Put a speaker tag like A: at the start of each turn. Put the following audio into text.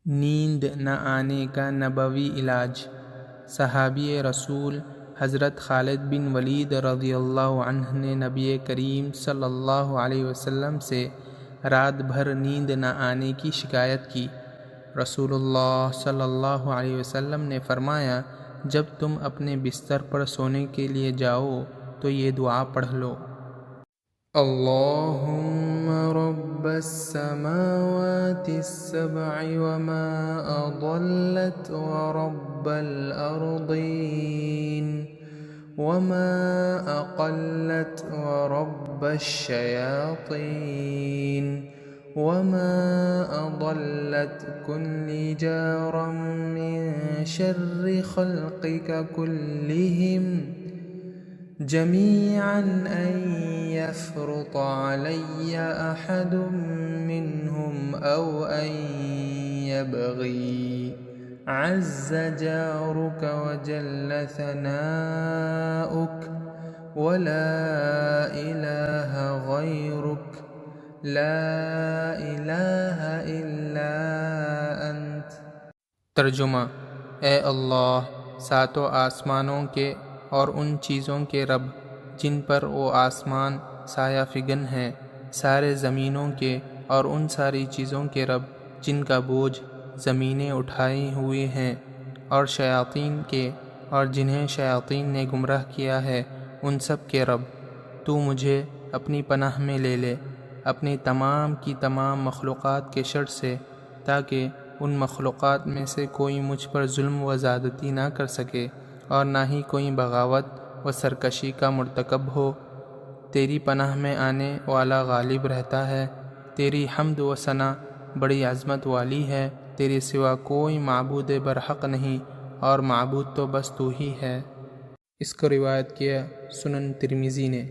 A: नींद न आने का नबवी इलाज। सहाबी रसूल हज़रत खालिद बिन वलीद रज़ियल्लाहु अन्हु ने नबी करीम सल्लल्लाहु अलैहि वसल्लम से रात भर नींद न आने की शिकायत की। रसूलुल्लाह सल्लल्लाहु अलैहि वसल्लम ने फरमाया, जब तुम अपने बिस्तर पर सोने के लिए जाओ तो ये दुआ पढ़ लो। अल्लाहुम्मा रब्बस समावातिस सब'i व मा अदल्लत व रब्बल अर्दीन व मा अक़ल्लत व रब्बश शयातीन व मा अदल्लत कुल्ली जारम मिन शर्रि खल्क़िका कुल्लिहिम जमीअन अन यफ़्रुत अलैया अहदुम मिन्हुम औ अन यबग़ी अज़्ज़ जारुक व जल्ल सनाउक व ला इलाहा गैरुक ला इलाहा इल्ला अंत। तर्जुमा: ए अल्लाह, सातों आसमानों के और उन चीज़ों के रब जिन पर वो आसमान साया फिगन हैं, सारे ज़मीनों के और उन सारी चीज़ों के रब जिनका बोझ ज़मीनें उठाए हुए हैं, और शयातीन के और जिन्हें शयातीन ने गुमराह किया है, उन सब के रब, तू मुझे अपनी पनाह में ले ले अपनी तमाम की तमाम मखलूक़ात के शर से, ताकि उन मखलूक़ात में से कोई मुझ पर जुल्म व ज़्यादती ना कर सके और ना ही कोई बगावत व सरकशी का मुर्तकब हो। तेरी पनाह में आने वाला गालिब रहता है। तेरी हम्द व सना बड़ी अज़मत वाली है। तेरे सिवा कोई माबूद बरहक नहीं और माबूद तो बस तू ही है। इसको रिवायत किया सुनन तिर्मिज़ी ने।